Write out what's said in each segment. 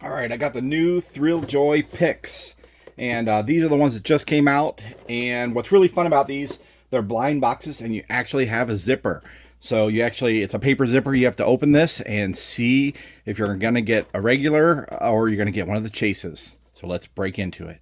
All right, I got the new Thrilljoy Pix, and these are the ones that just came out. And what's really fun about these, they're blind boxes, and you actually have a zipper. So it's a paper zipper. You have to open this and see if you're gonna get a regular or you're gonna get one of the chases. So let's break into it.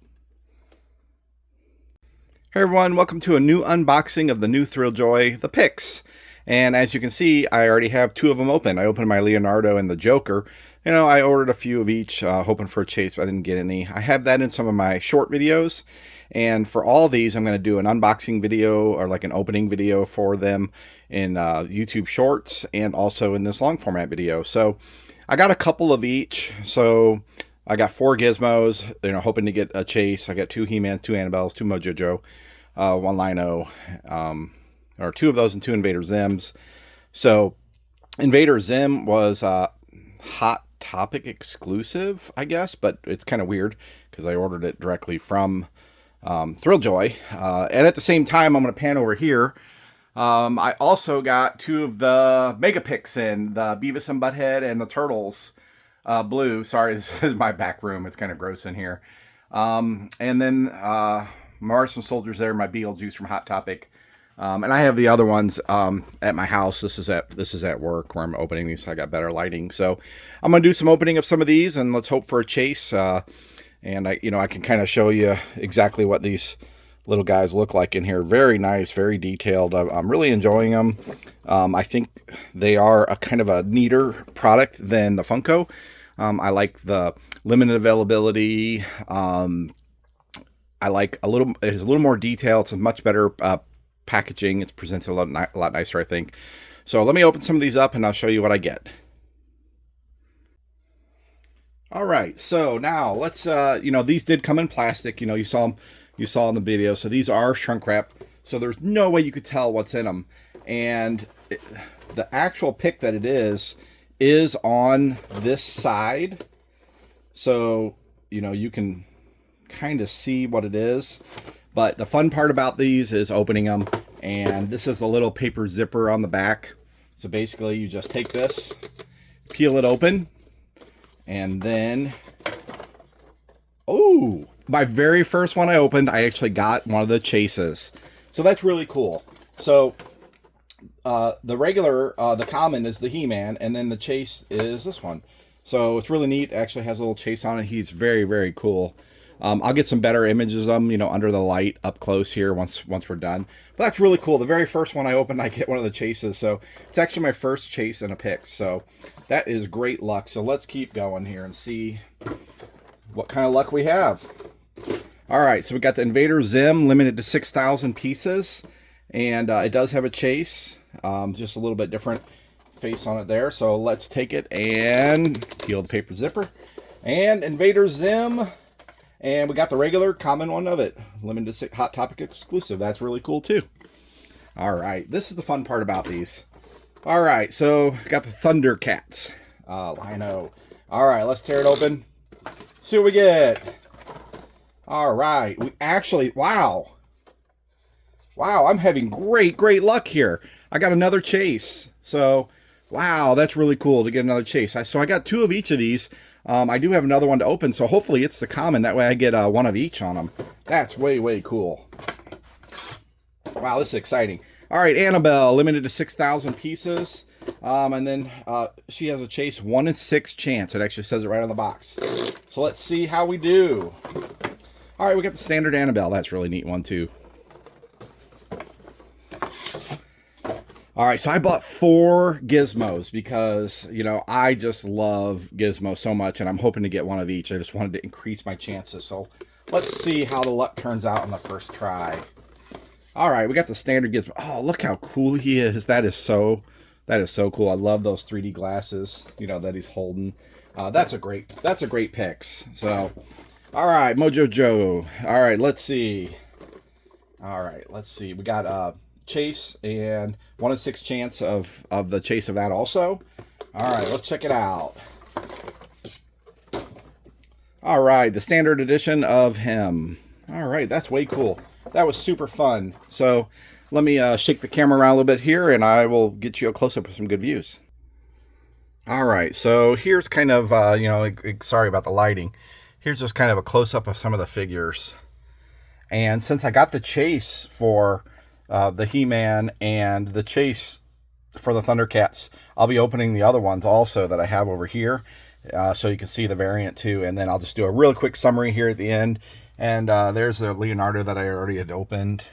Hey everyone, welcome to a new unboxing of the new Thrilljoy, the Pix. And as you can see, I already have two of them open. I opened my Leonardo and the Joker. You know, I ordered a few of each, hoping for a chase, but I didn't get any. I have that in some of my short videos. And for all these, I'm going to do an unboxing video or like an opening video for them in YouTube Shorts and also in this long format video. So I got a couple of each. So I got 4 gizmos, you know, hoping to get a chase. I got 2 He-Mans, 2 Annabelles, 2 Mojojo, 1 Lino, or 2 of those and 2 Invader Zims. So Invader Zim was Hot Topic exclusive, I guess, but it's kind of weird because I ordered it directly from Thrilljoy. And at the same time, I'm going to pan over here. I also got 2 of the Mega Pix in, the Beavis and Butthead and the Turtles blue. Sorry, this is my back room. It's kind of gross in here. And then Mars and Soldiers there, my Beetlejuice from Hot Topic. And I have the other ones at my house. This is at work where I'm opening these. So I got better lighting. So I'm gonna do some opening of some of these, and let's hope for a chase. And I can kind of show you exactly what these little guys look like in here. Very nice, very detailed. I'm really enjoying them. I think they are a kind of a neater product than the Funko. I like the limited availability. I like it's a little more detail. It's a much better packaging. It's presented a lot nicer, I think. So let me open some of these up and I'll show you what I get. All right, so now let's these did come in plastic. You saw them, in the video. So these are shrink wrap, so there's no way you could tell what's in them. And the actual pick that it is on this side, so you can kind of see what it is. But the fun part about these is opening them, and this is the little paper zipper on the back. So basically you just take this, peel it open, and then, oh, my very first one I opened, I actually got one of the chases. So that's really cool. So the regular, the common is the He-Man, and then the chase is this one. So it's really neat. It actually has a little chase on it. He's very, very cool. I'll get some better images of them, under the light up close here once we're done. But that's really cool. The very first one I opened, I get one of the chases. So it's actually my first chase in a Pix. So that is great luck. So let's keep going here and see what kind of luck we have. All right, so we got the Invader Zim limited to 6,000 pieces. And it does have a chase, just a little bit different face on it there. So let's take it and peel the paper zipper. And Invader Zim. And we got the regular common one of it, limited to Hot Topic exclusive. That's really cool too. All right, this is the fun part about these. All right, so got the Thundercats Lino. All right, let's tear it open. See what we get. All right, we actually, wow, I'm having great luck here. I got another chase. So, wow, that's really cool to get another chase. So I got 2 of each of these. I do have another one to open, so hopefully it's the common. That way I get one of each on them. That's way cool. Wow, this is exciting. All right, Annabelle, limited to 6,000 pieces. And then she has a chase 1 in 6 chance. It actually says it right on the box. So let's see how we do. All right, we got the standard Annabelle. That's a really neat one, too. All right, so I bought 4 gizmos because, I just love gizmos so much, and I'm hoping to get one of each. I just wanted to increase my chances. So let's see how the luck turns out on the first try. All right, we got the standard gizmo. Oh, look how cool he is. That is so cool. I love those 3D glasses, that he's holding. That's a great Pix. So, all right, Mojojo. All right, let's see. We got chase and 1 in 6 chance of the chase of that also. All right, let's check it out. All right, the standard edition of him. All right, that's way cool. That was super fun. So let me shake the camera around a little bit here and I will get you a close-up with some good views. All right, so here's kind of, sorry about the lighting. Here's just kind of a close-up of some of the figures. And since I got the chase for the He-Man and the chase for the Thundercats, I'll be opening the other ones also that I have over here, so you can see the variant too. And then I'll just do a real quick summary here at the end. And there's the Leonardo that I already had opened,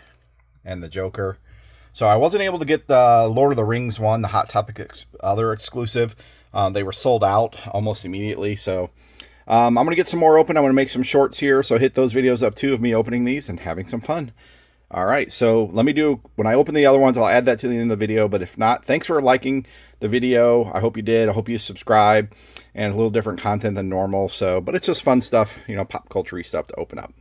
and the Joker. So I wasn't able to get the Lord of the Rings one, the Hot Topic other exclusive. They were sold out almost immediately. So I'm going to get some more open. I'm going to make some shorts here. So hit those videos up too of me opening these and having some fun. All right, so let me do, when I open the other ones, I'll add that to the end of the video. But if not, thanks for liking the video. I hope you did. I hope you subscribe. And a little different content than normal. So, but it's just fun stuff, pop culture-y stuff to open up.